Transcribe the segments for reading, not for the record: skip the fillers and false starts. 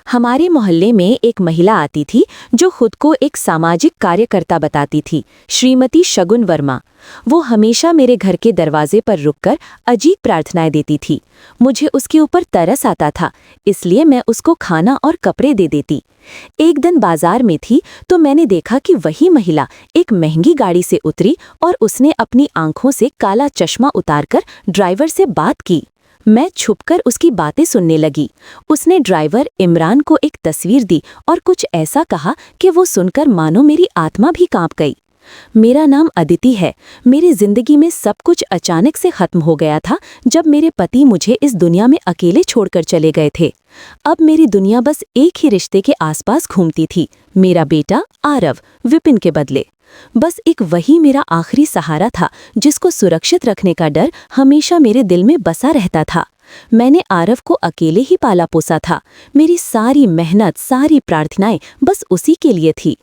हमारे मोहल्ले में एक महिला आती थी जो खुद को एक सामाजिक कार्यकर्ता बताती थी, श्रीमती शगुन वर्मा। वो हमेशा मेरे घर के दरवाजे पर रुककर अजीब प्रार्थनाएं देती थी। मुझे उसके ऊपर तरस आता था, इसलिए मैं उसको खाना और कपड़े दे देती। एक दिन बाजार में थी तो मैंने देखा कि वही महिला एक महंगी गाड़ी से उतरी और उसने अपनी आंखों से काला चश्मा उतारकर ड्राइवर से बात की। मैं छुपकर उसकी बातें सुनने लगी। उसने ड्राइवर इमरान को एक तस्वीर दी और कुछ ऐसा कहा कि वो सुनकर मानो मेरी आत्मा भी कांप गई। मेरा नाम अदिति है। मेरी जिंदगी में सब कुछ अचानक से खत्म हो गया था जब मेरे पति मुझे इस दुनिया में अकेले छोड़कर चले गए थे। अब मेरी दुनिया बस एक ही रिश्ते के आसपास घूमती थी, मेरा बेटा आरव, विपिन के बदले। बस एक वही मेरा आखिरी सहारा था जिसको सुरक्षित रखने का डर हमेशा मेरे दिल में बसा रहता था। मैंने आरव को अकेले ही पाला पोसा था। मेरी सारी मेहनत, सारी प्रार्थनाएं बस उसी के लिए थी।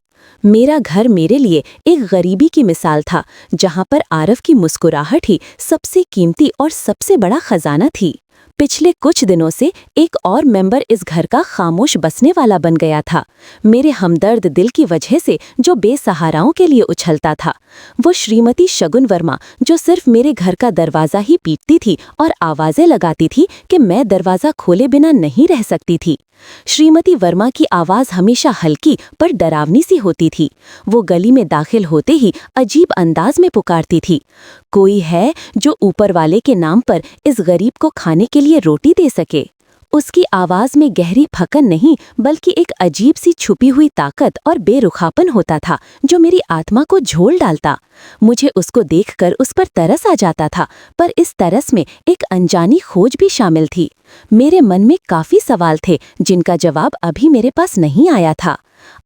मेरा घर मेरे लिए एक गरीबी की मिसाल था, जहां पर आरव की मुस्कुराहट ही सबसे कीमती और सबसे बड़ा खजाना थी। पिछले कुछ दिनों से एक और मेंबर इस घर का खामोश बसने वाला बन गया था, मेरे हमदर्द दिल की वजह से जो बेसहाराओं के लिए उछलता था। वो श्रीमती शगुन वर्मा, जो सिर्फ मेरे घर का दरवाज़ा ही पीटती थी और आवाज़ें लगाती थी कि मैं दरवाज़ा खोले बिना नहीं रह सकती थी। श्रीमती वर्मा की आवाज़ हमेशा हल्की पर डरावनी सी होती थी। वो गली में दाखिल होते ही अजीब अंदाज में पुकारती थी, कोई है जो ऊपर वाले के नाम पर इस गरीब को खाने के लिए रोटी दे सके। उसकी आवाज़ में गहरी फकन नहीं बल्कि एक अजीब सी छुपी हुई ताकत और बेरुखापन होता था जो मेरी आत्मा को झोल डालता। मुझे उसको देखकर उस पर तरस आ जाता था, पर इस तरस में एक अनजानी खोज भी शामिल थी। मेरे मन में काफ़ी सवाल थे जिनका जवाब अभी मेरे पास नहीं आया था।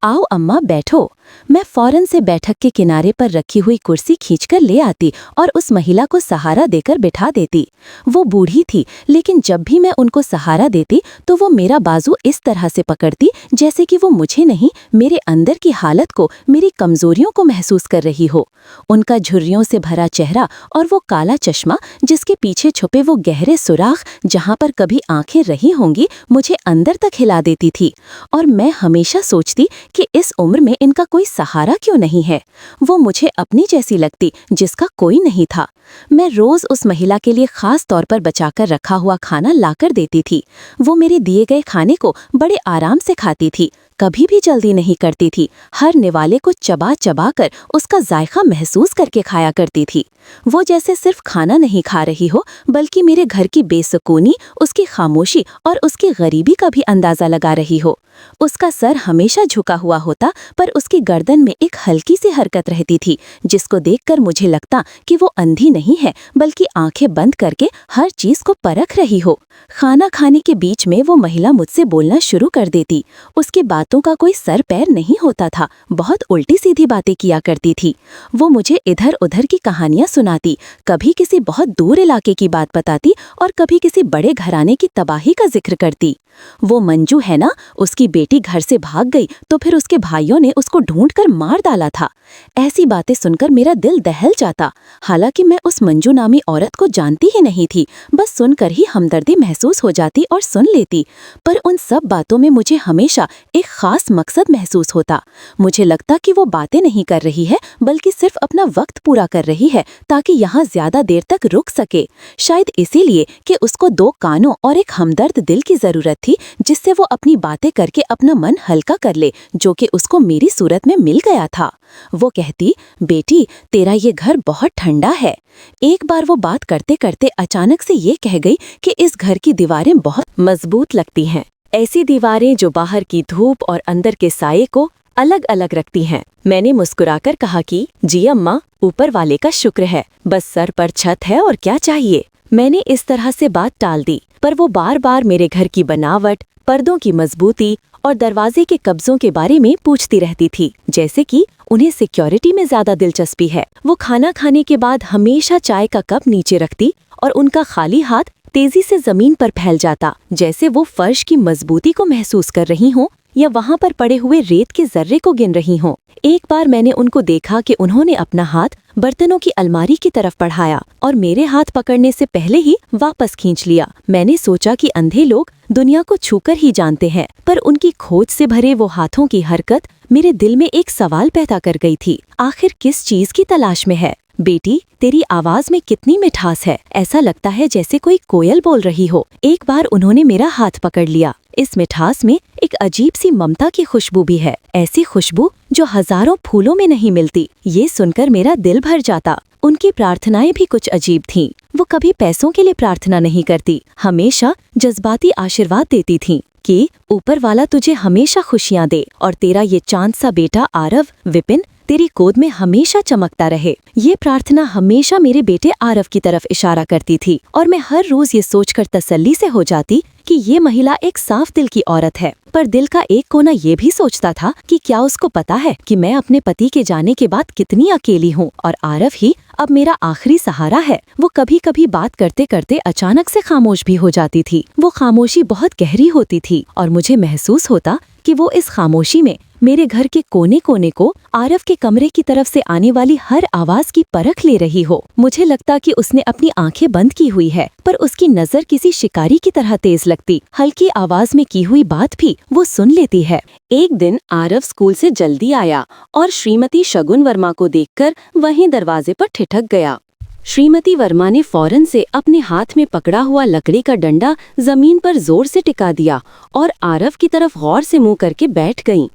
आओ अम्मा बैठो। मैं फौरन से बैठक के किनारे पर रखी हुई कुर्सी खींचकर ले आती और उस महिला को सहारा देकर बिठा देती। वो बूढ़ी थी, लेकिन जब भी मैं उनको सहारा देती तो वो मेरा बाजू इस तरह से पकड़ती जैसे कि वो मुझे नहीं, मेरे अंदर की हालत को, मेरी कमजोरियों को महसूस कर रही हो। उनका झुर्रियों से भरा चेहरा और वो काला चश्मा जिसके पीछे छुपे वो गहरे सुराख जहाँ पर कभी आंखें रही होंगी, मुझे अंदर तक हिला देती थी। और मैं हमेशा सोचती कि इस उम्र में इनका कोई सहारा क्यों नहीं है। वो मुझे अपनी जैसी लगती जिसका कोई नहीं था। मैं रोज उस महिला के लिए खास तौर पर बचाकर रखा हुआ खाना लाकर देती थी। वो मेरे दिए गए खाने को बड़े आराम से खाती थी, कभी भी जल्दी नहीं करती थी। हर निवाले को चबा चबा कर उसका जायका महसूस करके खाया करती थी। वो जैसे सिर्फ खाना नहीं खा रही हो बल्कि मेरे घर की बेसुकूनी, उसकी खामोशी और उसकी गरीबी का भी अंदाजा लगा रही हो। उसका सर हमेशा झुका हुआ होता, पर उसकी गर्दन में एक हल्की सी हरकत रहती थी जिसको देखकर मुझे लगता कि वो अंधी नहीं है बल्कि आंखें बंद करके हर चीज को परख रही हो। खाना खाने के बीच में वो महिला मुझसे बोलना शुरू कर देती। उसकी बातों का कोई सर पैर नहीं होता था, बहुत उल्टी सीधी बातें किया करती थी। वो मुझे इधर उधर की कहानियां सुनाती, कभी किसी बहुत दूर इलाके की बात बताती और कभी किसी बड़े घराने की तबाही का जिक्र करती। वो मंजू है ना, उसकी बेटी घर से भाग गई तो फिर उसके भाइयों ने उसको ढूंढकर मार डाला था। ऐसी बातें सुनकर मेरा दिल दहल जाता। हालांकि मैं उस मंजू नामी औरत को जानती ही नहीं थी, बस सुनकर ही हमदर्दी महसूस हो जाती और सुन लेती। पर उन सब बातों में मुझे हमेशा एक खास मकसद महसूस होता। मुझे लगता कि वो बातें नहीं कर रही है बल्कि सिर्फ अपना वक्त पूरा कर रही है ताकि यहाँ ज्यादा देर तक रुक सके। शायद इसीलिए कि उसको दो कानों और एक हमदर्द दिल की जरूरत थी जिससे वो अपनी बातें करके अपना मन हल्का कर ले, जो कि उसको मेरी सूरत में मिल गया था। वो कहती, बेटी तेरा ये घर बहुत ठंडा है। एक बार वो बात करते करते अचानक से ये कह गई कि इस घर की दीवारें बहुत मजबूत लगती हैं, ऐसी दीवारें जो बाहर की धूप और अंदर के साये को अलग अलग रखती हैं। मैंने मुस्कुराकर कहा कि जी अम्मा, ऊपर वाले का शुक्र है, बस सर पर छत है और क्या चाहिए। मैंने इस तरह से बात टाल दी, पर वो बार बार मेरे घर की बनावट, पर्दों की मजबूती और दरवाजे के कब्जों के बारे में पूछती रहती थी, जैसे कि उन्हें सिक्योरिटी में ज्यादा दिलचस्पी है। वो खाना खाने के बाद हमेशा चाय का कप नीचे रखती और उनका खाली हाथ तेजी से जमीन पर फैल जाता, जैसे वो फर्श की मजबूती को महसूस कर रही हों या वहाँ पर पड़े हुए रेत के जर्रे को गिन रही हों। एक बार मैंने उनको देखा कि उन्होंने अपना हाथ बर्तनों की अलमारी की तरफ बढ़ाया और मेरे हाथ पकड़ने से पहले ही वापस खींच लिया। मैंने सोचा कि अंधे लोग दुनिया को छूकर ही जानते हैं, पर उनकी खोज से भरे वो हाथों की हरकत मेरे दिल में एक सवाल पैदा कर गई थी। आखिर किस चीज की तलाश में है? बेटी, तेरी आवाज में कितनी मिठास है, ऐसा लगता है जैसे कोई कोयल बोल रही हो। एक बार उन्होंने मेरा हाथ पकड़ लिया। इस मिठास में एक अजीब सी ममता की खुशबू भी है, ऐसी खुशबू जो हजारों फूलों में नहीं मिलती। ये सुनकर मेरा दिल भर जाता। उनकी प्रार्थनाएं भी कुछ अजीब थीं। वो कभी पैसों के लिए प्रार्थना नहीं करती, हमेशा जज्बाती आशीर्वाद देती थीं कि ऊपर वाला तुझे हमेशा खुशियां दे और तेरा ये चांद सा बेटा आरव विपिन तेरी गोद में हमेशा चमकता रहे। ये प्रार्थना हमेशा मेरे बेटे आरव की तरफ इशारा करती थी और मैं हर रोज ये सोचकर तसल्ली से हो जाती कि ये महिला एक साफ दिल की औरत है। पर दिल का एक कोना ये भी सोचता था कि क्या उसको पता है कि मैं अपने पति के जाने के बाद कितनी अकेली हूँ और आरव ही अब मेरा आखिरी सहारा है। वो कभी कभी बात करते करते अचानक से खामोश भी हो जाती थी। वो खामोशी बहुत गहरी होती थी और मुझे महसूस होता कि वो इस खामोशी में मेरे घर के कोने कोने को, आरव के कमरे की तरफ से आने वाली हर आवाज की परख ले रही हो। मुझे लगता कि उसने अपनी आंखें बंद की हुई है, पर उसकी नजर किसी शिकारी की तरह तेज लगती। हल्की आवाज में की हुई बात भी वो सुन लेती है। एक दिन आरव स्कूल से जल्दी आया और श्रीमती शगुन वर्मा को देखकर वहीं दरवाजे पर ठिठक गया। श्रीमती वर्मा ने फौरन से अपने हाथ में पकड़ा हुआ लकड़ी का डंडा जमीन पर जोर से टिका दिया और आरव की तरफ गौर से मुंह करके बैठ गईं।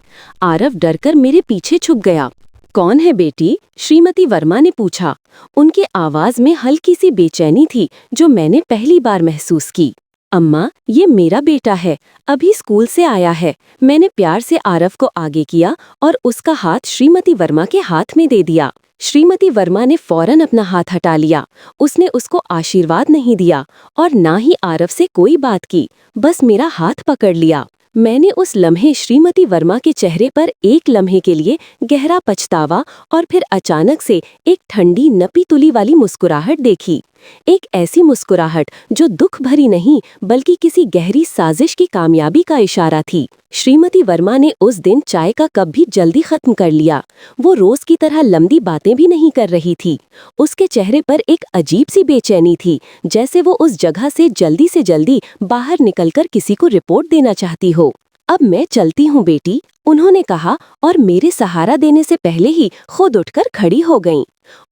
आरव डरकर मेरे पीछे छुप गया। कौन है बेटी? श्रीमती वर्मा ने पूछा। उनकी आवाज में हल्की सी बेचैनी थी जो मैंने पहली बार महसूस की। अम्मा, ये मेरा बेटा है, अभी स्कूल से आया है। मैंने प्यार से आरव को आगे किया और उसका हाथ श्रीमती वर्मा के हाथ में दे दिया। श्रीमती वर्मा ने फौरन अपना हाथ हटा लिया। उसने उसको आशीर्वाद नहीं दिया और ना ही आरव से कोई बात की, बस मेरा हाथ पकड़ लिया। मैंने उस लम्हे श्रीमती वर्मा के चेहरे पर एक लम्हे के लिए गहरा पछतावा और फिर अचानक से एक ठंडी नपी तुली वाली मुस्कुराहट देखी। एक ऐसी मुस्कुराहट जो दुख भरी नहीं बल्कि किसी गहरी साजिश की कामयाबी का इशारा थी। श्रीमती वर्मा ने उस दिन चाय का कप भी जल्दी खत्म कर लिया। वो रोज की तरह लंबी बातें भी नहीं कर रही थी। उसके चेहरे पर एक अजीब सी बेचैनी थी, जैसे वो उस जगह से जल्दी बाहर निकलकर किसी को रिपोर्ट देना चाहती हो। अब मैं चलती हूँ बेटी, उन्होंने कहा और मेरे सहारा देने से पहले ही खुद उठकर खड़ी हो गईं।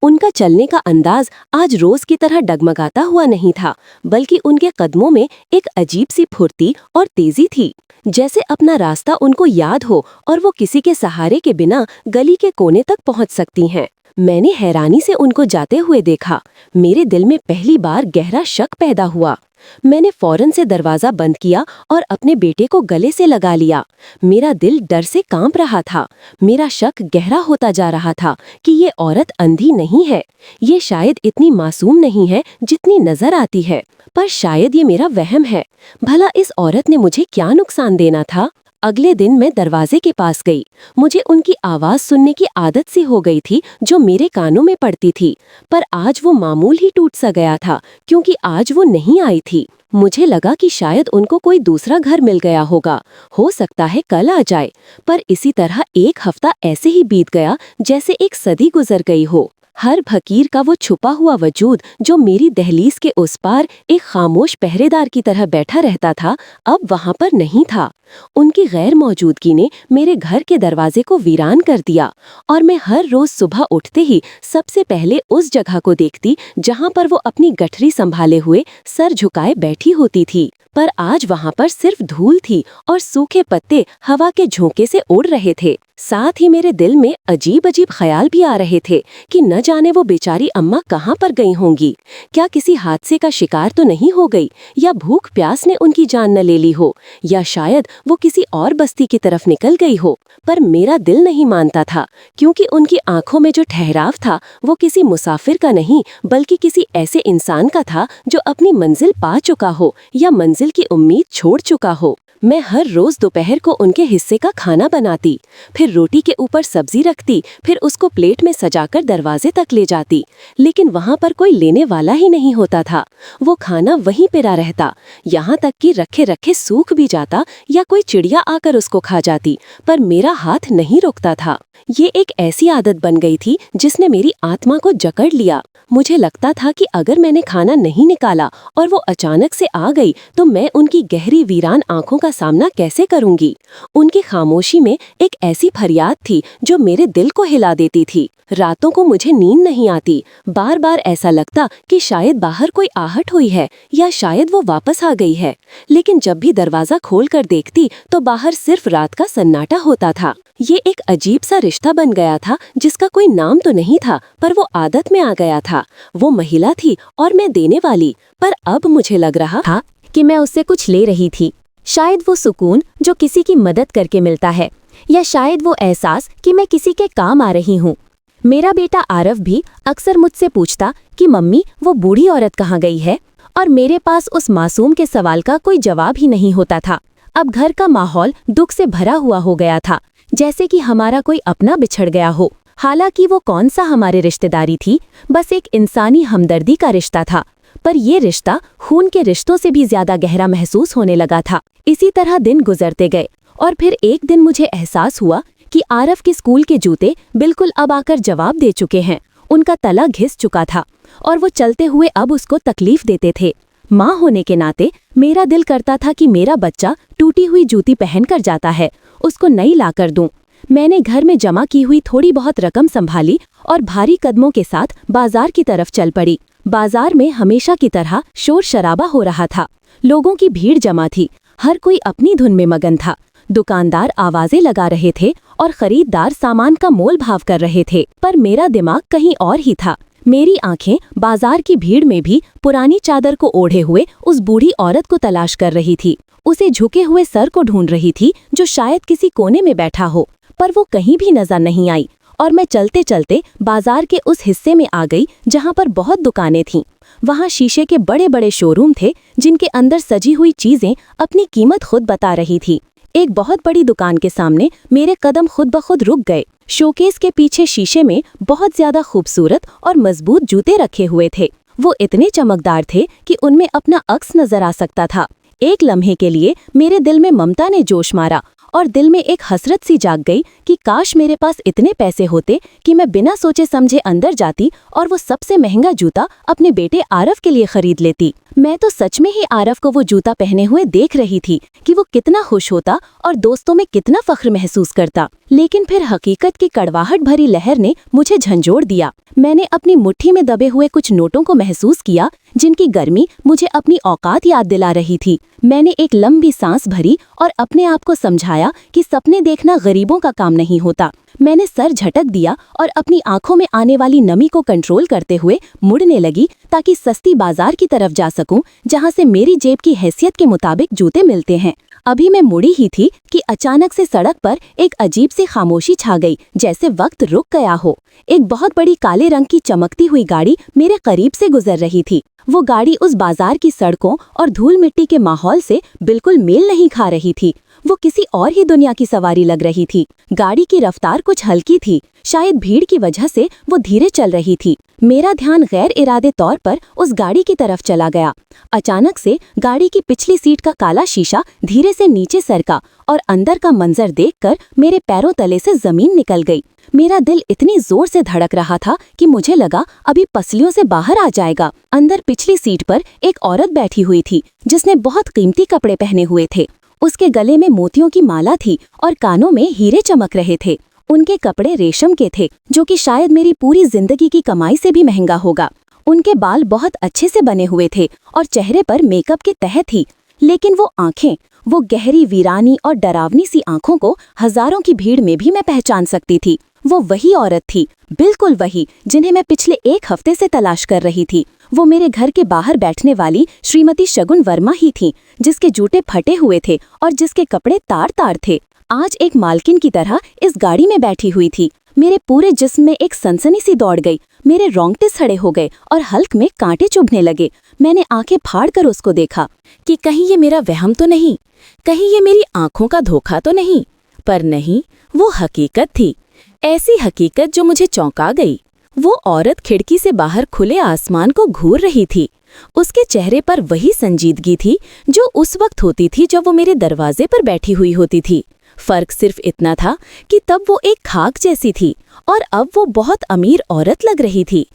उनका चलने का अंदाज आज रोज की तरह डगमगाता हुआ नहीं था, बल्कि उनके कदमों में एक अजीब सी फुर्ती और तेजी थी, जैसे अपना रास्ता उनको याद हो और वो किसी के सहारे के बिना गली के कोने तक पहुंच सकती हैं। मैंने हैरानी से उनको जाते हुए देखा। मेरे दिल में पहली बार गहरा शक पैदा हुआ। मैंने फौरन से दरवाजा बंद किया और अपने बेटे को गले से लगा लिया। मेरा दिल डर से कांप रहा था। मेरा शक गहरा होता जा रहा था कि ये औरत अंधी नहीं है। ये शायद इतनी मासूम नहीं है जितनी नजर आती है, पर शायद ये मेरा वहम है। भला इस औरत ने मुझे क्या नुकसान देना था? अगले दिन मैं दरवाजे के पास गई। मुझे उनकी आवाज सुनने की आदत सी हो गई थी जो मेरे कानों में पड़ती थी, पर आज वो मामूल ही टूट सा गया था क्योंकि आज वो नहीं आई थी। मुझे लगा कि शायद उनको कोई दूसरा घर मिल गया होगा, हो सकता है कल आ जाए। पर इसी तरह एक हफ्ता ऐसे ही बीत गया जैसे एक सदी गुजर गई हो। हर फकीर का वो छुपा हुआ वजूद जो मेरी दहलीज के उस पार एक खामोश पहरेदार की तरह बैठा रहता था, अब वहां पर नहीं था। उनकी गैर मौजूदगी ने मेरे घर के दरवाजे को वीरान कर दिया और मैं हर रोज सुबह उठते ही सबसे पहले उस जगह को देखती जहां पर वो अपनी गठरी संभाले हुए सर झुकाए बैठी होती थी। पर आज वहां पर सिर्फ धूल थी और सूखे पत्ते हवा के झोंके से उड़ रहे थे। साथ ही मेरे दिल में अजीब अजीब ख्याल भी आ रहे थे कि न जाने वो बेचारी अम्मा कहाँ पर गई होंगी। क्या किसी हादसे का शिकार तो नहीं हो गई, या भूख प्यास ने उनकी जान न ले ली हो, या शायद वो किसी और बस्ती की तरफ निकल गई हो। पर मेरा दिल नहीं मानता था, क्योंकि उनकी आंखों में जो ठहराव था वो किसी मुसाफिर का नहीं बल्कि किसी ऐसे इंसान का था जो अपनी मंजिल पा चुका हो या मंजिल की उम्मीद छोड़ चुका हो। मैं हर रोज दोपहर को उनके हिस्से का खाना बनाती, फिर रोटी के ऊपर सब्जी रखती, फिर उसको प्लेट में सजाकर दरवाजे तक ले जाती। लेकिन वहाँ पर कोई लेने वाला ही नहीं होता था। वो खाना वहीं पिरा रहता, यहाँ तक कि रखे रखे सूख भी जाता या कोई चिड़िया आकर उसको खा जाती, पर मेरा हाथ नहीं रुकता था। ये एक ऐसी आदत बन गई थी जिसने मेरी आत्मा को जकड़ लिया। मुझे लगता था कि अगर मैंने खाना नहीं निकाला और वो अचानक से आ गई तो मैं उनकी गहरी वीरान आंखों का सामना कैसे करूंगी। उनकी खामोशी में एक ऐसी फरियाद थी जो मेरे दिल को हिला देती थी। रातों को मुझे नींद नहीं आती, बार बार ऐसा लगता कि शायद बाहर कोई आहट हुई है या शायद वो वापस आ गई है। लेकिन जब भी दरवाजा खोलकर देखती तो बाहर सिर्फ रात का सन्नाटा होता था। ये एक अजीब सा रिश्ता बन गया था जिसका कोई नाम तो नहीं था, पर वो आदत में आ गया था। वो महिला थी और मैं देने वाली, पर अब मुझे लग रहा था कि मैं उससे कुछ ले रही थी। शायद वो सुकून जो किसी की मदद करके मिलता है, या शायद वो एहसास कि मैं किसी के काम आ रही हूँ। मेरा बेटा आरव भी अक्सर मुझसे पूछता कि मम्मी वो बूढ़ी औरत कहाँ गई है, और मेरे पास उस मासूम के सवाल का कोई जवाब ही नहीं होता था। अब घर का माहौल दुख से भरा हुआ हो गया था, जैसे कि हमारा कोई अपना बिछड़ गया हो। हालांकि वो कौन सा हमारे रिश्तेदारी थी, बस एक इंसानी हमदर्दी का रिश्ता था, पर ये रिश्ता खून के रिश्तों से भी ज्यादा गहरा महसूस होने लगा था। इसी तरह दिन गुजरते गए और फिर एक दिन मुझे एहसास हुआ कि आरव के स्कूल के जूते बिल्कुल अब आकर जवाब दे चुके हैं। उनका तला घिस चुका था और वो चलते हुए अब उसको तकलीफ देते थे। माँ होने के नाते मेरा दिल करता था कि मेरा बच्चा टूटी हुई जूती पहनकर जाता है, उसको नई लाकर दूं। मैंने घर में जमा की हुई थोड़ी बहुत रकम संभाली और भारी कदमों के साथ बाजार की तरफ चल पड़ी। बाजार में हमेशा की तरह शोर शराबा हो रहा था। लोगों की भीड़ जमा थी, हर कोई अपनी धुन में मगन था। दुकानदार आवाजें लगा रहे थे और खरीददार सामान का मोल भाव कर रहे थे, पर मेरा दिमाग कहीं और ही था। मेरी आंखें बाजार की भीड़ में भी पुरानी चादर को ओढ़े हुए उस बूढ़ी औरत को तलाश कर रही थी। उसे झुके हुए सर को ढूंढ रही थी जो शायद किसी कोने में बैठा हो, पर वो कहीं भी नजर नहीं आई। और मैं चलते चलते बाजार के उस हिस्से में आ गई जहां पर बहुत दुकानें थीं। वहां शीशे के बड़े बड़े शोरूम थे जिनके अंदर सजी हुई चीजें अपनी कीमत खुद बता रही थी। एक बहुत बड़ी दुकान के सामने मेरे कदम खुद ब खुद रुक गए। शोकेस के पीछे शीशे में बहुत ज्यादा खूबसूरत और मजबूत जूते रखे हुए थे। वो इतने चमकदार थे कि उनमें अपना अक्स नजर आ सकता था। एक लम्हे के लिए मेरे दिल में ममता ने जोश मारा और दिल में एक हसरत सी जाग गई कि काश मेरे पास इतने पैसे होते कि मैं बिना सोचे समझे अंदर जाती और वो सबसे महंगा जूता अपने बेटे आरव के लिए खरीद लेती। मैं तो सच में ही आरव को वो जूता पहने हुए देख रही थी कि वो कितना खुश होता और दोस्तों में कितना फख्र महसूस करता। लेकिन फिर हकीकत की कड़वाहट भरी लहर ने मुझे झंझोड़ दिया। मैंने अपनी मुट्ठी में दबे हुए कुछ नोटों को महसूस किया जिनकी गर्मी मुझे अपनी औकात याद दिला रही थी। मैंने एक लंबी सांस भरी और अपने आप को समझाया कि सपने देखना गरीबों का काम नहीं होता। मैंने सर झटक दिया और अपनी आंखों में आने वाली नमी को कंट्रोल करते हुए मुड़ने लगी ताकि सस्ती बाजार की तरफ जा सकूं जहां से मेरी जेब की हैसियत के मुताबिक जूते मिलते हैं। अभी मैं मुड़ी ही थी कि अचानक से सड़क पर एक अजीब सी खामोशी छा गई, जैसे वक्त रुक गया हो। एक बहुत बड़ी काले रंग की चमकती हुई गाड़ी मेरे करीब से गुजर रही थी। वो गाड़ी उस बाजार की सड़कों और धूल मिट्टी के माहौल से बिल्कुल मेल नहीं खा रही थी। वो किसी और ही दुनिया की सवारी लग रही थी। गाड़ी की रफ्तार कुछ हल्की थी, शायद भीड़ की वजह से वो धीरे चल रही थी। मेरा ध्यान गैर इरादे तौर पर उस गाड़ी की तरफ चला गया। अचानक से गाड़ी की पिछली सीट का काला शीशा धीरे से नीचे सरका और अंदर का मंजर देखकर मेरे पैरों तले से जमीन निकल गई। मेरा दिल इतनी जोर से धड़क रहा था कि मुझे लगा अभी पसलियों से बाहर आ जाएगा। अंदर पिछली सीट पर एक औरत बैठी हुई थी जिसने बहुत कीमती कपड़े पहने हुए थे। उसके गले में मोतियों की माला थी और कानों में हीरे चमक रहे थे। उनके कपड़े रेशम के थे, जो कि शायद मेरी पूरी जिंदगी की कमाई से भी महंगा होगा। उनके बाल बहुत अच्छे से बने हुए थे और चेहरे पर मेकअप की तह थी, लेकिन वो आंखें, वो गहरी वीरानी और डरावनी सी आंखों को हजारों की भीड़ में भी मैं पहचान सकती थी। वो वही औरत थी, बिल्कुल वही, जिन्हें मैं पिछले एक हफ्ते से तलाश कर रही थी। वो मेरे घर के बाहर बैठने वाली श्रीमती शगुन वर्मा ही थी, जिसके जूते फटे हुए थे और जिसके कपड़े तार तार थे। आज एक मालकिन की तरह इस गाड़ी में बैठी हुई थी। मेरे पूरे जिस्म में एक सनसनी सी दौड़ गई। मेरे रोंगटे खड़े हो गए और हल्क में कांटे चुभने लगे। मैंने आंखें फाड़कर उसको देखा कि कहीं ये मेरा वहम तो नहीं, कहीं ये मेरी आंखों का धोखा तो नहीं। पर नहीं, वो हकीकत थी, ऐसी हकीकत जो मुझे चौंका गई। वो औरत खिड़की से बाहर खुले आसमान को घूर रही थी। उसके चेहरे पर वही संजीदगी थी जो उस वक्त होती थी जब वो मेरे दरवाजे पर बैठी हुई होती थी। फर्क सिर्फ इतना था कि तब वो एक खाक जैसी थी और अब वो बहुत अमीर औरत लग रही थी।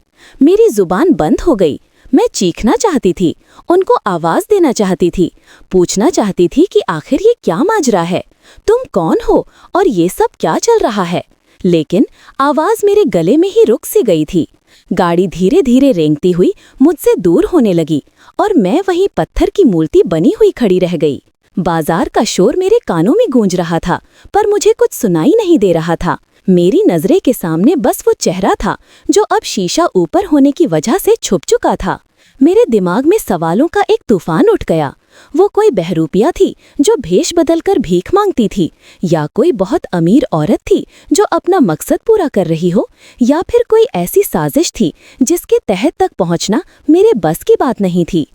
मेरी जुबान बंद हो गई। मैं चीखना चाहती थी, उनको आवाज देना चाहती थी, पूछना चाहती थी कि आखिर ये क्या माजरा है, तुम कौन हो और ये सब क्या चल रहा है। लेकिन आवाज मेरे गले में ही रुक सी गई थी। गाड़ी धीरे धीरे रेंगती हुई मुझसे दूर होने लगी और मैं वहीं पत्थर की मूर्ति बनी हुई खड़ी रह गई। बाजार का शोर मेरे कानों में गूंज रहा था, पर मुझे कुछ सुनाई नहीं दे रहा था। मेरी नजरें के सामने बस वो चेहरा था जो अब शीशा ऊपर होने की वजह से छुप चुका था। मेरे दिमाग में सवालों का एक तूफान उठ गया। वो कोई बहरूपिया थी जो भेष बदलकर भीख मांगती थी, या कोई बहुत अमीर औरत थी जो अपना मकसद पूरा कर रही हो, या फिर कोई ऐसी साजिश थी जिसके तहत तक पहुंचना मेरे बस की बात नहीं थी।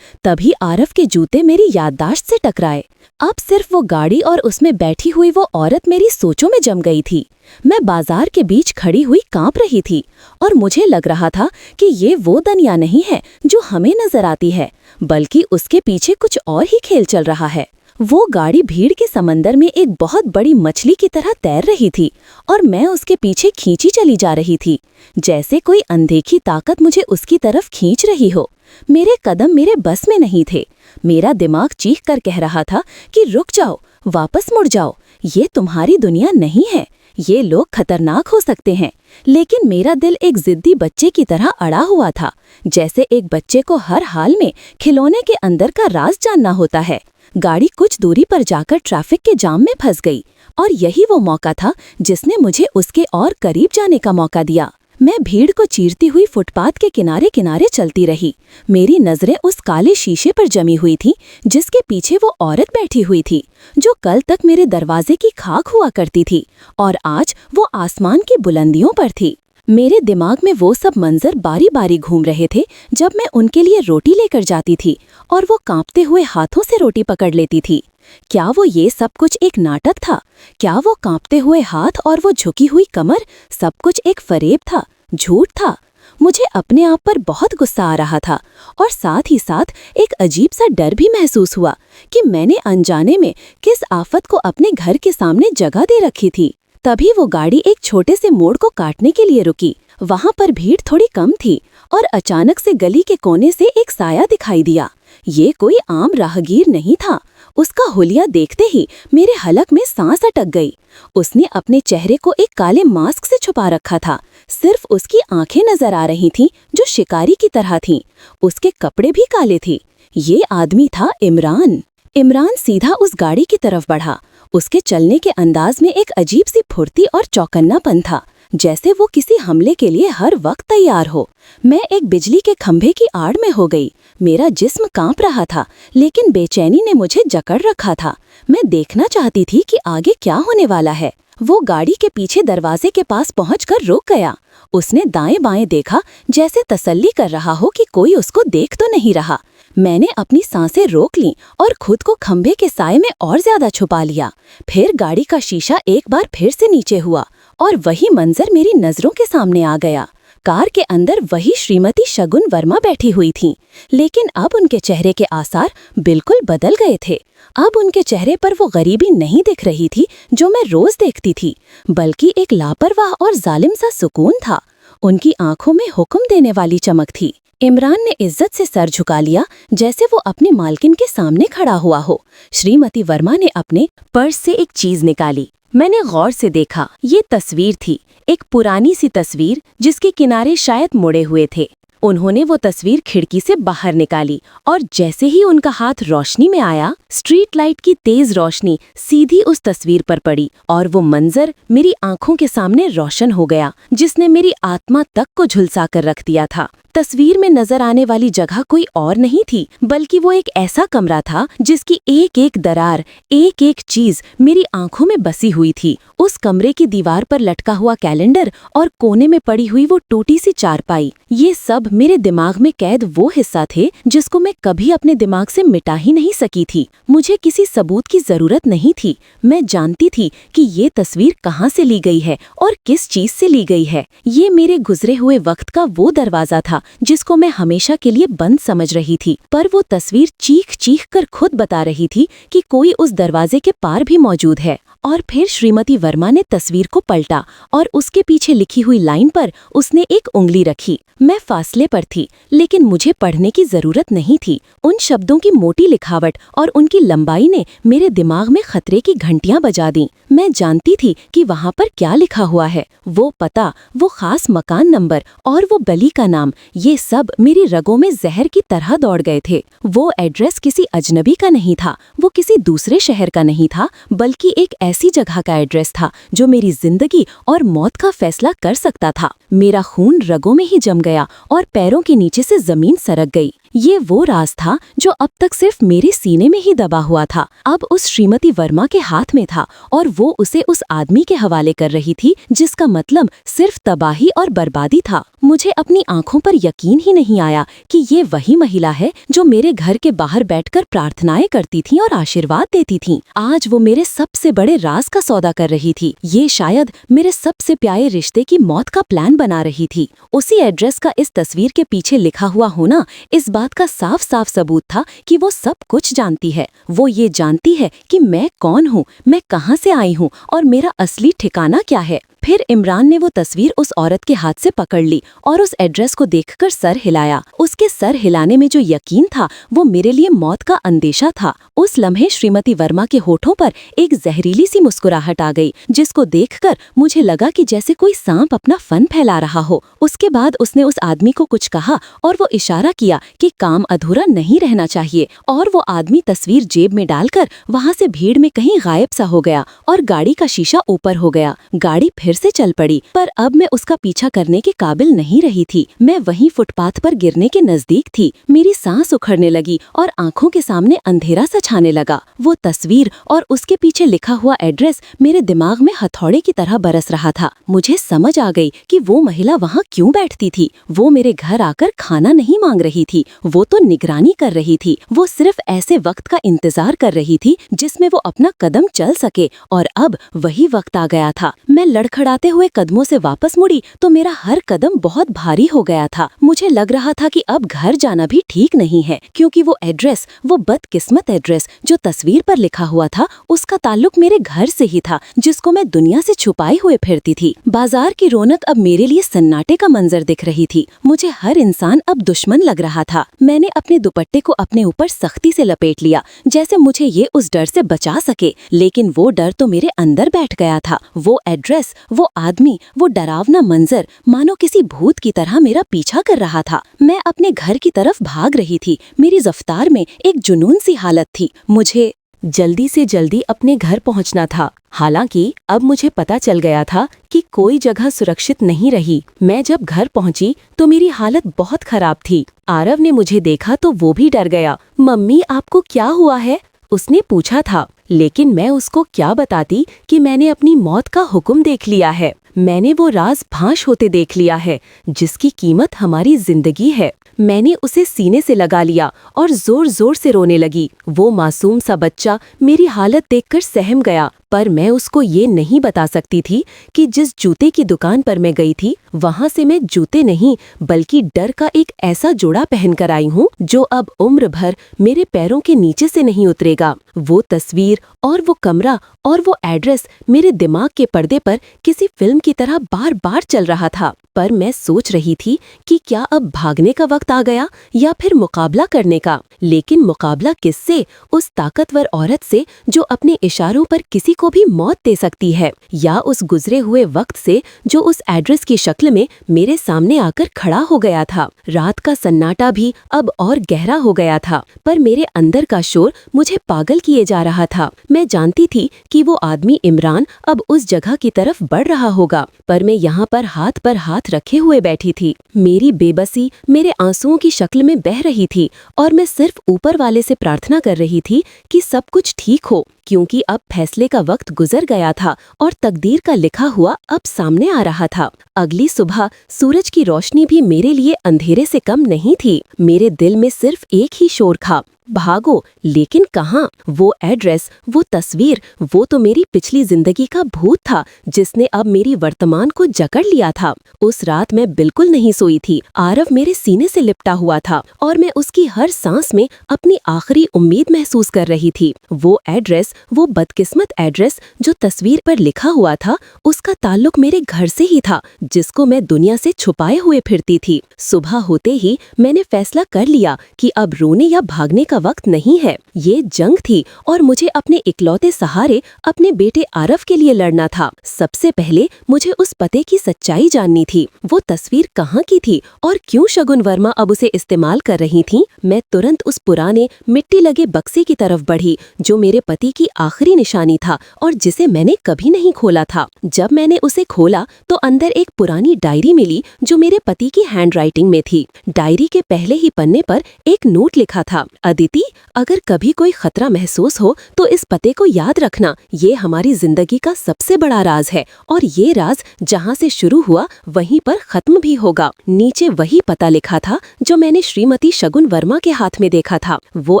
तभी आरफ के जूते मेरी याददाश्त से टकराए। अब सिर्फ वो गाड़ी और उसमें बैठी हुई वो औरत मेरी सोचों में जम गई थी। मैं बाजार के बीच खड़ी हुई कांप रही थी और मुझे लग रहा था कि ये वो दुनिया नहीं है जो हमें नजर आती है, बल्कि उसके पीछे कुछ और ही खेल चल रहा है। वो गाड़ी भीड़ के समंदर में एक बहुत बड़ी मछली की तरह तैर रही थी और मैं उसके पीछे खींची चली जा रही थी, जैसे कोई अनदेखी ताकत मुझे उसकी तरफ खींच रही हो। मेरे कदम मेरे बस में नहीं थे। मेरा दिमाग चीख कर कह रहा था कि रुक जाओ, वापस मुड़ जाओ, ये तुम्हारी दुनिया नहीं है, ये लोग खतरनाक हो सकते हैं। लेकिन मेरा दिल एक जिद्दी बच्चे की तरह अड़ा हुआ था, जैसे एक बच्चे को हर हाल में खिलौने के अंदर का राज जानना होता है। गाड़ी कुछ दूरी पर जाकर ट्रैफिक के जाम में फंस गई और यही वो मौका था जिसने मुझे उसके और करीब जाने का मौका दिया। मैं भीड़ को चीरती हुई फुटपाथ के किनारे किनारे चलती रही। मेरी नजरें उस काले शीशे पर जमी हुई थीं जिसके पीछे वो औरत बैठी हुई थी जो कल तक मेरे दरवाजे की खाक हुआ करती थी और आज वो आसमान की बुलंदियों पर थी। मेरे दिमाग में वो सब मंजर बारी बारी घूम रहे थे जब मैं उनके लिए रोटी लेकर जाती थी और वो कांपते हुए हाथों से रोटी पकड़ लेती थी। क्या वो ये सब कुछ एक नाटक था? क्या वो कांपते हुए हाथ और वो झुकी हुई कमर सब कुछ एक फरेब था, झूठ था? मुझे अपने आप पर बहुत गुस्सा आ रहा था और साथ ही साथ एक अजीब सा डर भी महसूस हुआ कि मैंने अनजाने में किस आफत को अपने घर के सामने जगह दे रखी थी। तभी वो गाड़ी एक छोटे से मोड़ को काटने के लिए रुकी। वहां पर भीड़ थोड़ी कम थी और अचानक से गली के कोने से एक साया दिखाई दिया। ये कोई आम राहगीर नहीं था। उसका हुलिया देखते ही मेरे हलक में सांस अटक गई। उसने अपने चेहरे को एक काले मास्क से छुपा रखा था। सिर्फ उसकी आंखें नजर आ रही थीं जो शिकारी की तरह थीं। उसके कपड़े भी काले थे। ये आदमी था इमरान। इमरान सीधा उस गाड़ी की तरफ बढ़ा। उसके चलने के अंदाज में एक अजीब सी फुर्ती और चौकन्नापन था, जैसे वो किसी हमले के लिए हर वक्त तैयार हो। मैं एक बिजली के खंभे की आड़ में हो गई। मेरा जिस्म कांप रहा था, लेकिन बेचैनी ने मुझे जकड़ रखा था। मैं देखना चाहती थी कि आगे क्या होने वाला है। वो गाड़ी के पीछे दरवाजे के पास पहुंचकर रुक गया। उसने दाएं बाएं देखा, जैसे तसल्ली कर रहा हो कि कोई उसको देख तो नहीं रहा। मैंने अपनी सांसें रोक लीं और खुद को खंभे के साए में और ज्यादा छुपा लिया। फिर गाड़ी का शीशा एक बार फिर से नीचे हुआ और वही मंजर मेरी नजरों के सामने आ गया। कार के अंदर वही श्रीमती शगुन वर्मा बैठी हुई थीं, लेकिन अब उनके चेहरे के आसार बिल्कुल बदल गए थे। अब उनके चेहरे पर वो गरीबी नहीं दिख रही थी जो मैं रोज देखती थी, बल्कि एक लापरवाह और जालिम सा सुकून था। उनकी आंखों में हुक्म देने वाली चमक थी। इमरान ने इज्जत से सर झुका लिया, जैसे वो अपनी मालकिन के सामने खड़ा हुआ हो। श्रीमती वर्मा ने अपने पर्स से एक चीज निकाली। मैंने गौर से देखा। ये तस्वीर थी, एक पुरानी सी तस्वीर जिसके किनारे शायद मुड़े हुए थे। उन्होंने वो तस्वीर खिड़की से बाहर निकाली और जैसे ही उनका हाथ रोशनी में आया, स्ट्रीट लाइट की तेज रोशनी सीधी उस तस्वीर पर पड़ी और वो मंजर मेरी आंखों के सामने रोशन हो गया जिसने मेरी आत्मा तक को झुलसा कर रख दिया था। तस्वीर में नजर आने वाली जगह कोई और नहीं थी, बल्कि वो एक ऐसा कमरा था जिसकी एक एक दरार, एक एक चीज मेरी आंखों में बसी हुई थी। उस कमरे की दीवार पर लटका हुआ कैलेंडर और कोने में पड़ी हुई वो टूटी सी चारपाई, ये सब मेरे दिमाग में कैद वो हिस्सा थे जिसको मैं कभी अपने दिमाग से मिटा ही नहीं सकी थी। मुझे किसी सबूत की जरूरत नहीं थी। मैं जानती थी कि ये तस्वीर कहाँ से ली गई है और किस चीज से ली गई है। ये मेरे गुजरे हुए वक्त का वो दरवाजा था जिसको मैं हमेशा के लिए बंद समझ रही थी, पर वो तस्वीर चीख चीख कर खुद बता रही थी कि कोई उस दरवाजे के पार भी मौजूद है। और फिर श्रीमती वर्मा ने तस्वीर को पलटा और उसके पीछे लिखी हुई लाइन पर उसने एक उंगली रखी। मैं फासले पर थी, लेकिन मुझे पढ़ने की जरूरत नहीं थी। उन शब्दों की मोटी लिखावट और उनकी लंबाई ने मेरे दिमाग में खतरे की घंटियां बजा दी। मैं जानती थी कि वहां पर क्या लिखा हुआ है, वो पता, वो खास मकान नंबर और वो गली का नाम, ये सब मेरी रगों में जहर की तरह दौड़ गए थे। वो एड्रेस किसी अजनबी का नहीं था, वो किसी दूसरे शहर का नहीं था, बल्कि एक ऐसी जगह का एड्रेस था जो मेरी जिंदगी और मौत का फैसला कर सकता था। मेरा खून रगों में ही जम गया और पैरों के नीचे से जमीन सरक गई। ये वो राज था जो अब तक सिर्फ मेरे सीने में ही दबा हुआ था, अब उस श्रीमती वर्मा के हाथ में था और वो उसे उस आदमी के हवाले कर रही थी जिसका मतलब सिर्फ तबाही और बर्बादी था। मुझे अपनी आंखों पर यकीन ही नहीं आया कि ये वही महिला है जो मेरे घर के बाहर बैठकर प्रार्थनाएं करती थी और आशीर्वाद देती थी। आज वो मेरे सबसे बड़े राज का सौदा कर रही थी। ये शायद मेरे सबसे प्यारे रिश्ते की मौत का प्लान बना रही थी। उसी एड्रेस का इस तस्वीर के पीछे लिखा हुआ होना इस बात का साफ साफ सबूत था कि वो सब कुछ जानती है। वो ये जानती है कि मैं कौन हूँ, मैं कहाँ से आई हूँ और मेरा असली ठिकाना क्या है। फिर इमरान ने वो तस्वीर उस औरत के हाथ से पकड़ ली और उस एड्रेस को देखकर सर हिलाया। उसके सर हिलाने में जो यकीन था वो मेरे लिए मौत का अंदेशा था। उस लम्हे श्रीमती वर्मा के होठों पर एक जहरीली सी मुस्कुराहट आ गई, जिसको देखकर मुझे लगा कि जैसे कोई सांप अपना फन फैला रहा हो। उसके बाद उसने उस आदमी को कुछ कहा और वो इशारा किया कि काम अधूरा नहीं रहना चाहिए, और वो आदमी तस्वीर जेब में डालकर वहाँ से भीड़ में कहीं गायब सा हो गया और गाड़ी का शीशा ऊपर हो गया। गाड़ी फिर से चल पड़ी, पर अब मैं उसका पीछा करने के काबिल नहीं रही थी। मैं वहीं फुटपाथ पर गिरने के नजदीक थी। मेरी सांस उखड़ने लगी और आंखों के सामने अंधेरा सा छाने लगा। वो तस्वीर और उसके पीछे लिखा हुआ एड्रेस मेरे दिमाग में हथौड़े की तरह बरस रहा था। मुझे समझ आ गई कि वो महिला वहाँ क्यों बैठती थी। वो मेरे घर आकर खाना नहीं मांग रही थी, वो तो निगरानी कर रही थी। वो सिर्फ ऐसे वक्त का इंतजार कर रही थी जिसमें वो अपना कदम चल सके, और अब वही वक्त आ गया था। मैं लड़खड़ाते हुए कदमों से वापस मुड़ी तो मेरा हर कदम बहुत भारी हो गया था। मुझे लग रहा था कि अब घर जाना भी ठीक नहीं है, क्योंकि वो एड्रेस, वो बदकिस्मत एड्रेस जो तस्वीर पर लिखा हुआ था, उसका ताल्लुक मेरे घर से ही था जिसको मैं दुनिया से छुपाए हुए फिरती थी। बाजार की रौनक अब मेरे लिए सन्नाटे का मंजर दिख रही थी। मुझे हर इंसान अब दुश्मन लग रहा था। मैंने अपने दुपट्टे को अपने ऊपर सख्ती से लपेट लिया, जैसे मुझे ये उस डर से बचा सके, लेकिन वो डर तो मेरे अंदर बैठ गया था। वो एड्रेस, वो आदमी, वो डरावना मंजर मानो किसी भूत की तरह मेरा पीछा कर रहा था। मैं अपने घर की तरफ भाग रही थी। मेरी रफ्तार में एक जुनून सी हालत थी। मुझे जल्दी से जल्दी अपने घर पहुंचना था। हालांकि अब मुझे पता चल गया था कि कोई जगह सुरक्षित नहीं रही। मैं जब घर पहुंची तो मेरी हालत बहुत खराब थी। आरव ने मुझे देखा तो वो भी डर गया। मम्मी, आपको क्या हुआ है? उसने पूछा था, लेकिन मैं उसको क्या बताती कि मैंने अपनी मौत का हुक्म देख लिया है। मैंने वो राज फांश होते देख लिया है जिसकी कीमत हमारी जिंदगी है। मैंने उसे सीने से लगा लिया और जोर जोर से रोने लगी। वो मासूम सा बच्चा मेरी हालत देखकर सहम गया, पर मैं उसको ये नहीं बता सकती थी कि जिस जूते की दुकान पर मैं गई थी वहां से मैं जूते नहीं बल्कि डर का एक ऐसा जोड़ा पहनकर आई हूँ जो अब उम्र भर मेरे पैरों के नीचे से नहीं उतरेगा। वो तस्वीर और वो कमरा और वो एड्रेस मेरे दिमाग के पर्दे पर किसी फिल्म की तरह बार बार चल रहा था, पर मैं सोच रही थी कि क्या अब भागने का वक्त वक्त आ गया या फिर मुकाबला करने का। लेकिन मुकाबला किससे? उस ताकतवर औरत से जो अपने इशारों पर किसी को भी मौत दे सकती है, या उस गुजरे हुए वक्त से जो उस एड्रेस की शक्ल में मेरे सामने आकर खड़ा हो गया था। रात का सन्नाटा भी अब और गहरा हो गया था, पर मेरे अंदर का शोर मुझे पागल किए जा रहा था। मैं जानती थी कि वो आदमी इमरान अब उस जगह की तरफ बढ़ रहा होगा, पर मैं यहाँ पर हाथ रखे हुए बैठी थी। मेरी बेबसी मेरे आंसुओं की शक्ल में बह रही थी और मैं सिर्फ ऊपर वाले से प्रार्थना कर रही थी कि सब कुछ ठीक हो, क्योंकि अब फैसले का वक्त गुजर गया था और तकदीर का लिखा हुआ अब सामने आ रहा था। अगली सुबह सूरज की रोशनी भी मेरे लिए अंधेरे से कम नहीं थी। मेरे दिल में सिर्फ एक ही शोर था, भागो। लेकिन कहाँ? वो एड्रेस, वो तस्वीर, वो तो मेरी पिछली जिंदगी का भूत था जिसने अब मेरी वर्तमान को जकड़ लिया था। उस रात मैं बिल्कुल नहीं सोई थी। आरव मेरे सीने से लिपटा हुआ था और मैं उसकी हर सांस में अपनी आखिरी उम्मीद महसूस कर रही थी। वो एड्रेस, वो बदकिस्मत एड्रेस जो तस्वीर पर लिखा हुआ था, उसका ताल्लुक मेरे घर से ही था, जिसको मैं दुनिया से छुपाए हुए फिरती थी। सुबह होते ही मैंने फैसला कर लिया कि अब रोने या भागने का वक्त नहीं है। ये जंग थी और मुझे अपने इकलौते सहारे अपने बेटे आरव के लिए लड़ना था। सबसे पहले मुझे उस पते की सच्चाई जाननी थी। वो तस्वीर कहाँ की थी और क्यों शगुन वर्मा अब उसे इस्तेमाल कर रही थी? मैं तुरंत उस पुराने मिट्टी लगे बक्से की तरफ बढ़ी जो मेरे पति की आखिरी निशानी था और जिसे मैंने कभी नहीं खोला था। जब मैंने उसे खोला तो अंदर एक पुरानी डायरी मिली जो मेरे पति की हैंडराइटिंग में थी। डायरी के पहले ही पन्ने पर एक नोट लिखा था, अदिति, अगर कभी कोई खतरा महसूस हो तो इस पते को याद रखना। ये हमारी जिंदगी का सबसे बड़ा राज है और ये राज जहाँ से शुरू हुआ वहीं पर खत्म भी होगा। नीचे वही पता लिखा था जो मैंने श्रीमती शगुन वर्मा के हाथ में देखा था। वो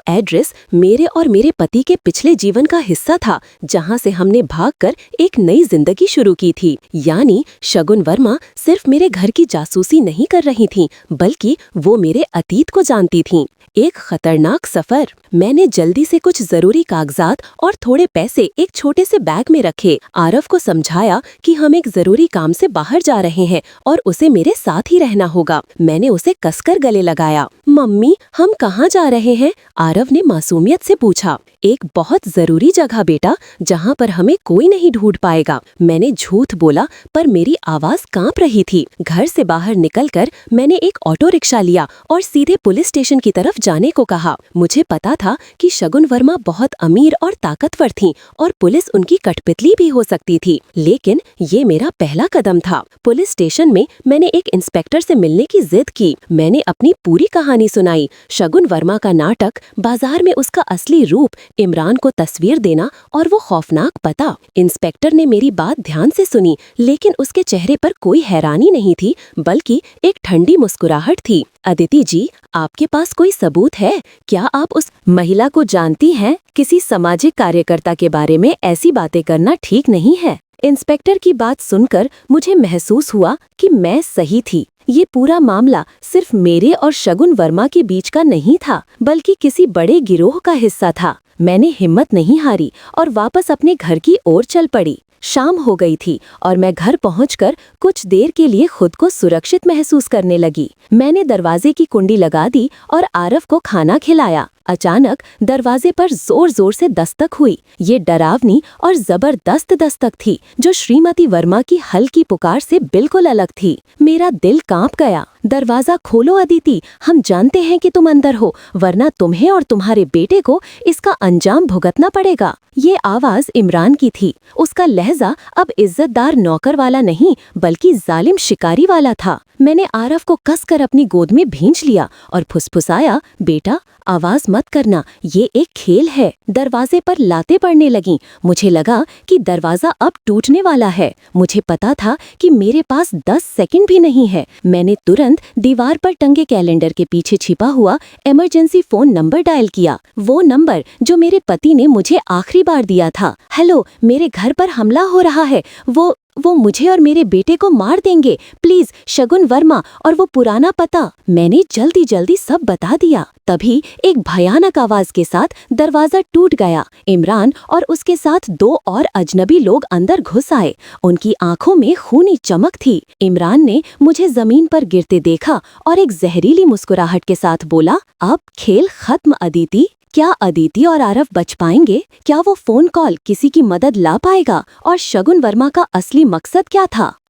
एड्रेस मेरे और मेरे पति के पिछले जीवन का हिस्सा था, जहाँ से हमने भागकर एक नई जिंदगी शुरू की थी। यानी शगुन वर्मा सिर्फ मेरे घर की जासूसी नहीं कर रही थी, बल्कि वो मेरे अतीत को जानती थीं। एक खतरनाक सफर। मैंने जल्दी से कुछ जरूरी कागजात और थोड़े पैसे एक छोटे से बैग में रखे। आरव को समझाया कि हम एक जरूरी काम से बाहर जा रहे हैं और उसे मेरे साथ ही रहना होगा। मैंने उसे कसकर गले लगाया। मम्मी, हम कहाँ जा रहे हैं? आरव ने मासूमियत से पूछा। एक बहुत जरूरी जगह बेटा, जहाँ पर हमें कोई नहीं ढूंढ पाएगा। मैंने झूठ बोला, पर मेरी आवाज कांप रही थी। घर से बाहर निकलकर मैंने एक ऑटो रिक्शा लिया और सीधे पुलिस स्टेशन की तरफ जाने को कहा। मुझे पता था कि शगुन वर्मा बहुत अमीर और ताकतवर थीं और पुलिस उनकी कठपुतली भी हो सकती थी, लेकिन ये मेरा पहला कदम था। पुलिस स्टेशन में मैंने एक इंस्पेक्टर से मिलने की जिद की। मैंने अपनी पूरी कहानी सुनाई, शगुन वर्मा का नाटक, बाजार में उसका असली रूप, इमरान को तस्वीर देना और वो खौफनाक पता। इंस्पेक्टर ने मेरी बात ध्यान से सुनी, लेकिन उसके चेहरे पर कोई हैरानी नहीं थी, बल्कि एक ठंडी मुस्कुराहट थी। अदिति जी, आपके पास कोई सबूत है? क्या आप उस महिला को जानती हैं? किसी सामाजिक कार्यकर्ता के बारे में ऐसी बातें करना ठीक नहीं है। इंस्पेक्टर की बात सुनकर मुझे महसूस हुआ कि मैं सही थी। ये पूरा मामला सिर्फ मेरे और शगुन वर्मा के बीच का नहीं था, बल्कि किसी बड़े गिरोह का हिस्सा था। मैंने हिम्मत नहीं हारी और वापस अपने घर की ओर चल पड़ी। शाम हो गई थी और मैं घर पहुंचकर कुछ देर के लिए खुद को सुरक्षित महसूस करने लगी। मैंने दरवाजे की कुंडी लगा दी और आरव को खाना खिलाया। अचानक दरवाजे पर जोर जोर से दस्तक हुई। ये डरावनी और जबरदस्त दस्तक थी, जो श्रीमती वर्मा की हल्की पुकार से बिल्कुल अलग थी। मेरा दिल कांप गया। दरवाजा खोलो अदिति, हम जानते हैं कि तुम अंदर हो, वरना तुम्हें और तुम्हारे बेटे को इसका अंजाम भुगतना पड़ेगा। ये आवाज इमरान की थी। उसका लहजा अब इज्जतदार नौकर वाला नहीं, बल्कि जालिम शिकारी वाला था। मैंने आरव को कसकर अपनी गोद में भींच लिया और फुसफुसाया, बेटा आवाज मत करना, ये एक खेल है। दरवाजे पर लातें पड़ने लगीं। मुझे लगा कि दरवाजा अब टूटने वाला है। मुझे पता था कि मेरे पास 10 सेकंड भी नहीं है। मैंने तुरंत दीवार पर टंगे कैलेंडर के पीछे छिपा हुआ इमरजेंसी फोन नंबर डायल किया, वो नंबर जो मेरे पति ने मुझे आखिरी बार दिया था। हेलो, मेरे घर पर हमला हो रहा है। वो वो मुझे और मेरे बेटे को मार देंगे। प्लीज शगुन वर्मा और वो पुराना पता। मैंने जल्दी जल्दी सब बता दिया। तभी एक भयानक आवाज के साथ दरवाजा टूट गया। इमरान और उसके साथ 2 और अजनबी लोग अंदर घुस आए। उनकी आंखों में खूनी चमक थी। इमरान ने मुझे जमीन पर गिरते देखा और एक जहरीली मुस्कुराहट के साथ बोला, अब खेल खत्म अदिति। क्या अदिति और आरव बच पाएंगे? क्या वो फोन कॉल किसी की मदद ला पाएगा? और शगुन वर्मा का असली मकसद क्या था?